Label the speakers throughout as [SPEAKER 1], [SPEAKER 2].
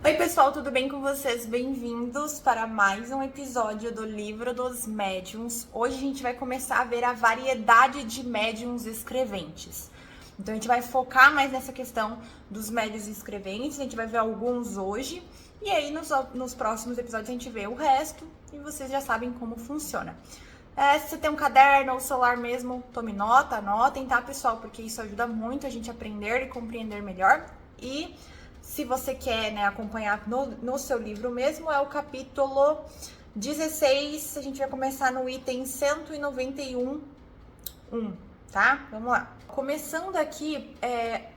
[SPEAKER 1] Oi pessoal, tudo bem com vocês? Bem-vindos para mais um episódio do Livro dos Médiuns. Hoje a gente vai começar a ver a variedade de médiuns escreventes. Então a gente vai focar mais nessa questão dos médiuns escreventes, a gente vai ver alguns hoje, e aí nos próximos episódios a gente vê o resto e vocês já sabem como funciona. Se você tem um caderno ou celular mesmo, tome nota, anotem, tá pessoal? Porque isso ajuda muito a gente a aprender e compreender melhor. E se você quer, acompanhar no seu livro mesmo, é o capítulo 16, a gente vai começar no item 191, tá? Vamos lá. Começando aqui,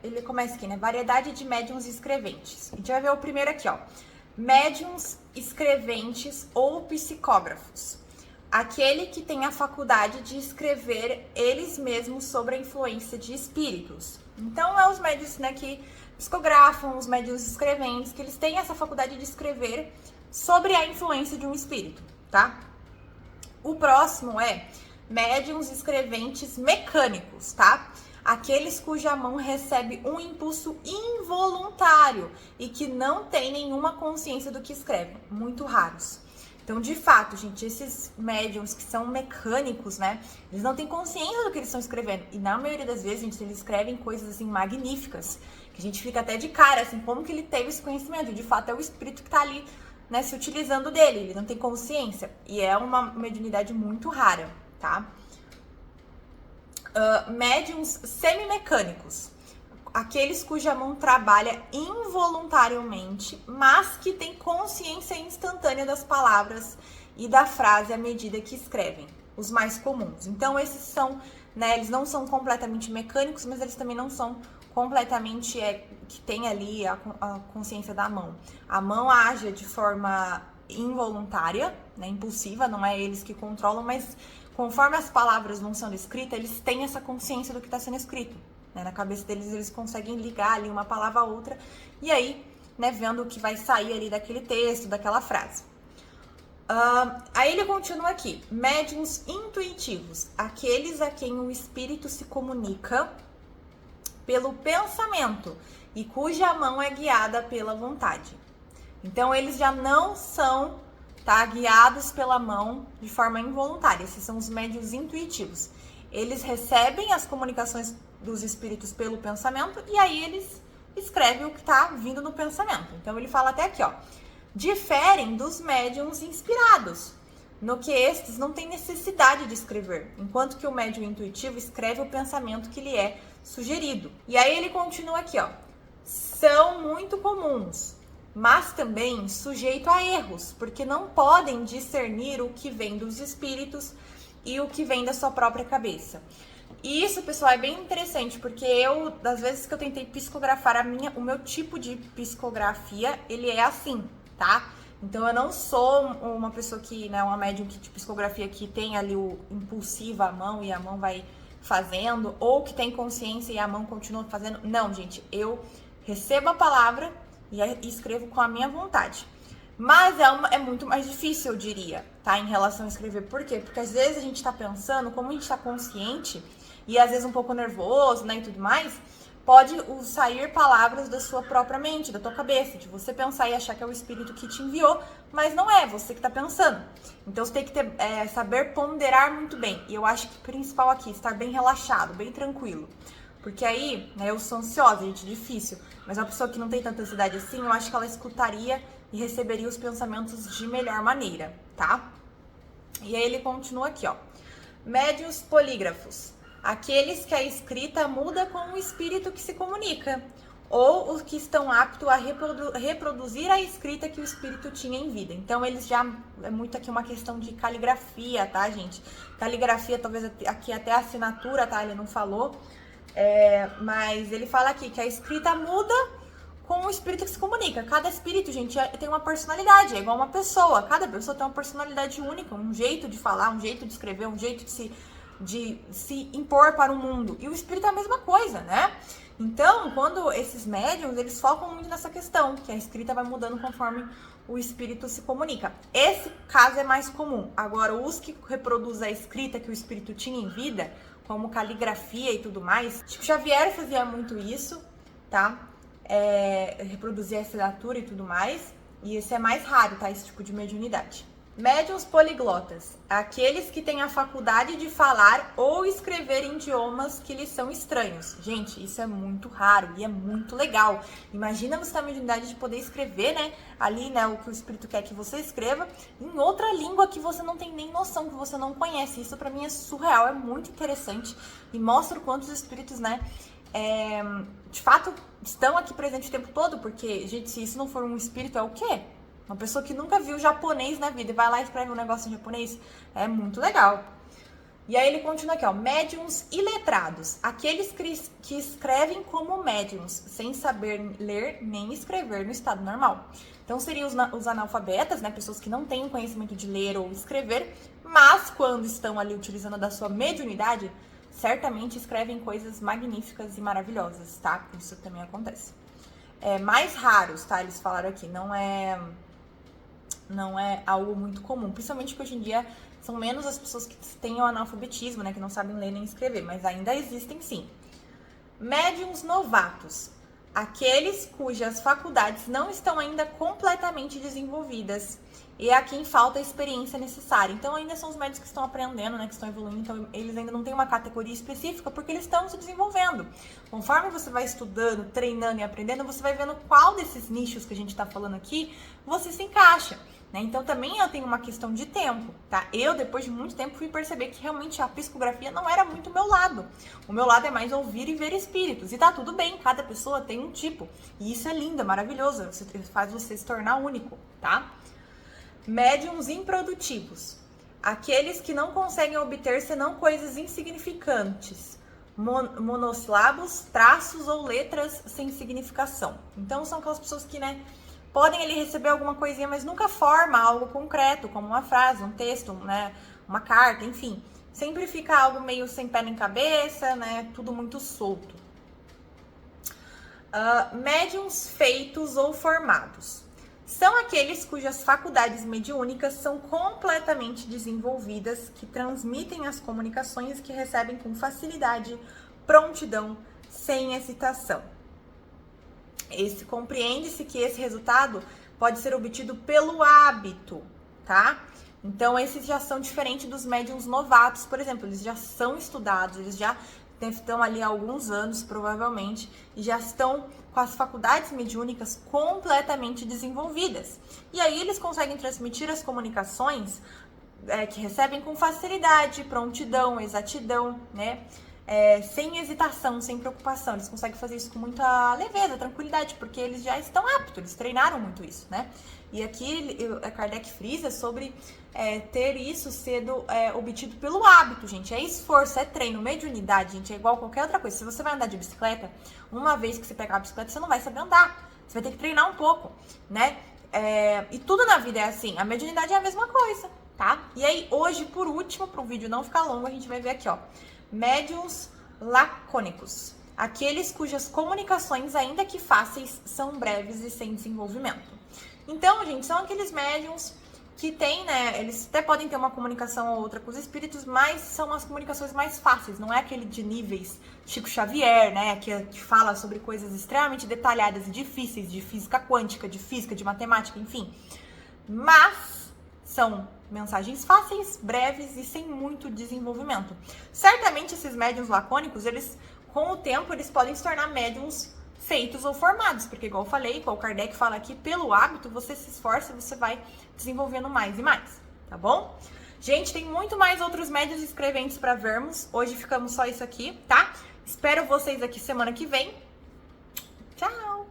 [SPEAKER 1] ele começa aqui, variedade de médiuns escreventes. A gente vai ver o primeiro aqui, ó. Médiuns escreventes ou psicógrafos. Aquele que tem a faculdade de escrever eles mesmos sobre a influência de espíritos. Então, é os médiuns, que psicografam, os médiuns escreventes, que eles têm essa faculdade de escrever sobre a influência de um espírito, tá? O próximo é médiuns escreventes mecânicos, tá? Aqueles cuja mão recebe um impulso involuntário e que não tem nenhuma consciência do que escrevem, muito raros. Então, de fato, gente, esses médiums que são mecânicos, eles não têm consciência do que eles estão escrevendo. E na maioria das vezes, gente, eles escrevem coisas, assim, magníficas, que a gente fica até de cara, assim, como que ele teve esse conhecimento? De fato, é o espírito que tá ali, se utilizando dele, ele não tem consciência. E é uma mediunidade muito rara, tá? Médiums semimecânicos. Aqueles cuja mão trabalha involuntariamente, mas que tem consciência instantânea das palavras e da frase à medida que escrevem, os mais comuns. Então, esses são, eles não são completamente mecânicos, mas eles também não são completamente, que tem ali a consciência da mão. A mão age de forma involuntária, impulsiva, não é eles que controlam, mas conforme as palavras vão sendo escritas, eles têm essa consciência do que está sendo escrito. Na cabeça deles, eles conseguem ligar ali uma palavra a outra e aí, vendo o que vai sair ali daquele texto, daquela frase. Aí ele continua aqui. Médiuns intuitivos, aqueles a quem o espírito se comunica pelo pensamento e cuja mão é guiada pela vontade. Então, eles já não são, guiados pela mão de forma involuntária. Esses são os médiuns intuitivos. Eles recebem as comunicações dos espíritos pelo pensamento e aí eles escrevem o que está vindo no pensamento. Então ele fala até aqui, ó, diferem dos médiums inspirados, no que estes não têm necessidade de escrever, enquanto que o médium intuitivo escreve o pensamento que lhe é sugerido. E aí ele continua aqui, ó, são muito comuns, mas também sujeito a erros, porque não podem discernir o que vem dos espíritos e o que vem da sua própria cabeça. E isso, pessoal, é bem interessante, porque das vezes que eu tentei psicografar o meu tipo de psicografia, ele é assim, tá? Então, eu não sou uma pessoa que, uma médium que de psicografia que tem ali o impulsivo à mão e a mão vai fazendo, ou que tem consciência e a mão continua fazendo. Não, gente, eu recebo a palavra e escrevo com a minha vontade. Mas é muito mais difícil, eu diria, tá? Em relação a escrever. Por quê? Porque às vezes a gente tá pensando, como a gente tá consciente, e às vezes um pouco nervoso, e tudo mais, pode sair palavras da sua própria mente, da tua cabeça, de você pensar e achar que é o espírito que te enviou, mas não é, você que tá pensando. Então você tem que saber ponderar muito bem. E eu acho que o principal aqui, estar bem relaxado, bem tranquilo. Porque aí, eu sou ansiosa, gente, difícil. Mas uma pessoa que não tem tanta ansiedade assim, eu acho que ela escutaria e receberia os pensamentos de melhor maneira, tá? E aí ele continua aqui, ó. Médiuns polígrafos. Aqueles que a escrita muda com o espírito que se comunica. Ou os que estão aptos a reproduzir a escrita que o espírito tinha em vida. Então, eles já... É muito aqui uma questão de caligrafia, tá, gente? Caligrafia, talvez aqui até a assinatura, tá? Ele não falou. Mas ele fala aqui que a escrita muda com o espírito que se comunica. Cada espírito, gente, tem uma personalidade, é igual uma pessoa. Cada pessoa tem uma personalidade única, um jeito de falar, um jeito de escrever, um jeito de se impor para o mundo. E o espírito é a mesma coisa, Então, quando esses médiums, eles focam muito nessa questão, que a escrita vai mudando conforme o espírito se comunica. Esse caso é mais comum. Agora, os que reproduzem a escrita que o espírito tinha em vida, como caligrafia e tudo mais, Chico Xavier fazia muito isso, tá? reproduzir a assinatura e tudo mais. E esse é mais raro, tá? Esse tipo de mediunidade. Médiuns poliglotas, aqueles que têm a faculdade de falar ou escrever em idiomas que lhes são estranhos. Gente, isso é muito raro e é muito legal. Imagina você ter a mediunidade de poder escrever, né? Ali, né, o que o espírito quer que você escreva em outra língua que você não tem nem noção, que você não conhece. Isso pra mim é surreal, é muito interessante e mostra o quanto os espíritos, né, de fato estão aqui presentes o tempo todo, porque, gente, se isso não for um espírito, é o quê? Uma pessoa que nunca viu japonês na vida e vai lá e escreve um negócio em japonês, é muito legal. E aí ele continua aqui, ó, médiums iletrados, aqueles que escrevem como médiums, sem saber ler nem escrever no estado normal. Então seriam os analfabetas, né, pessoas que não têm conhecimento de ler ou escrever, mas quando estão ali utilizando da sua mediunidade, certamente escrevem coisas magníficas e maravilhosas, tá? Isso também acontece. Mais raros, tá? Eles falaram aqui, não é algo muito comum, principalmente que hoje em dia são menos as pessoas que têm o analfabetismo, né, que não sabem ler nem escrever, mas ainda existem sim. Médiuns novatos, aqueles cujas faculdades não estão ainda completamente desenvolvidas e a quem falta a experiência necessária. Então ainda são os médiuns que estão aprendendo, né, que estão evoluindo, então eles ainda não têm uma categoria específica porque eles estão se desenvolvendo. Conforme você vai estudando, treinando e aprendendo, você vai vendo qual desses nichos que a gente está falando aqui você se encaixa. Né? Então também eu tenho uma questão de tempo, tá? Eu, depois de muito tempo, fui perceber que realmente a psicografia não era muito o meu lado. O meu lado é mais ouvir e ver espíritos. E tá tudo bem, cada pessoa tem um tipo. E isso é lindo, é maravilhoso. Faz você se tornar único, tá? Médiuns improdutivos. Aqueles que não conseguem obter senão coisas insignificantes. Monossílabos, traços ou letras sem significação. Então são aquelas pessoas que, né, podem ali receber alguma coisinha, mas nunca forma algo concreto, como uma frase, um texto, né, uma carta, enfim. Sempre fica algo meio sem pé nem cabeça, né, tudo muito solto. Médiuns feitos ou formados. São aqueles cujas faculdades mediúnicas são completamente desenvolvidas, que transmitem as comunicações e que recebem com facilidade, prontidão, sem hesitação. Compreende-se que esse resultado pode ser obtido pelo hábito, tá? Então, esses já são diferentes dos médiuns novatos, por exemplo, eles já são estudados, eles já estão ali há alguns anos, provavelmente, e já estão com as faculdades mediúnicas completamente desenvolvidas. E aí eles conseguem transmitir as comunicações que recebem com facilidade, prontidão, exatidão, né? Sem hesitação, sem preocupação. Eles conseguem fazer isso com muita leveza, tranquilidade, porque eles já estão aptos, eles treinaram muito isso, né? E aqui Kardec frisa sobre ter isso sendo obtido pelo hábito, gente. É esforço, é treino, mediunidade, gente. É igual qualquer outra coisa. Se você vai andar de bicicleta, uma vez que você pegar a bicicleta, você não vai saber andar. Você vai ter que treinar um pouco, né? E tudo na vida é assim. A mediunidade é a mesma coisa, tá? E aí, hoje, por último, para o vídeo não ficar longo, a gente vai ver aqui, ó. Médiuns lacônicos. Aqueles cujas comunicações, ainda que fáceis, são breves e sem desenvolvimento. Então, gente, são aqueles médiuns que têm, né, eles até podem ter uma comunicação ou outra com os espíritos, mas são as comunicações mais fáceis, não é aquele de níveis Chico Xavier, né, que fala sobre coisas extremamente detalhadas e difíceis, de física quântica, de física, de matemática, enfim. Mas são mensagens fáceis, breves e sem muito desenvolvimento. Certamente esses médiuns lacônicos, eles, com o tempo, eles podem se tornar médiuns feitos ou formados, porque igual eu falei, igual o Kardec fala aqui, pelo hábito, você se esforça, você vai desenvolvendo mais e mais, tá bom? Gente, tem muito mais outros médiuns escreventes para vermos. Hoje ficamos só isso aqui, tá? Espero vocês aqui semana que vem. Tchau!